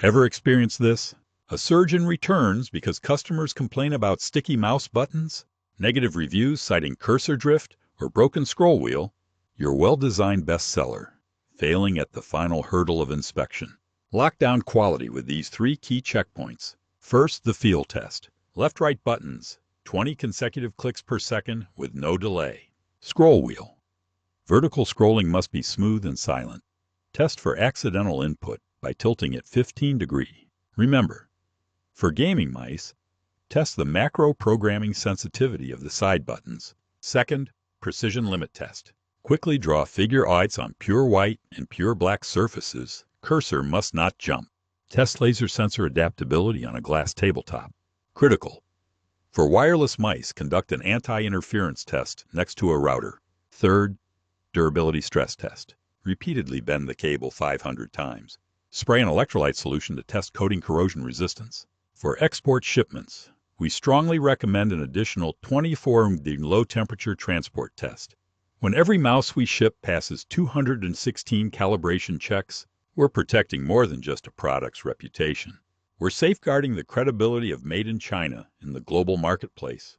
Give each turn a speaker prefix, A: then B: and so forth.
A: Ever experienced this? A surge in returns because customers complain about sticky mouse buttons, negative reviews citing cursor drift, or broken scroll wheel? Your well-designed bestseller, failing at the final hurdle of inspection. Lock down quality with these 3 key checkpoints. First, the feel test. Left-right buttons, 20 consecutive clicks per second with no delay. Scroll wheel. Vertical scrolling must be smooth and silent. Test for accidental input by tilting it 15 degrees. Remember, for gaming mice, test the macro programming sensitivity of the side buttons. Second, precision limit test. Quickly draw figure eights on pure white and pure black surfaces. Cursor must not jump. Test laser sensor adaptability on a glass tabletop. Critical. For wireless mice, conduct an anti-interference test next to a router. Third, durability stress test. Repeatedly bend the cable 500 times. Spray an electrolyte solution to test coating corrosion resistance. For export shipments, we strongly recommend an additional 24-day low-temperature transport test. When every mouse we ship passes 216 calibration checks, we're protecting more than just a product's reputation. We're safeguarding the credibility of Made in China in the global marketplace.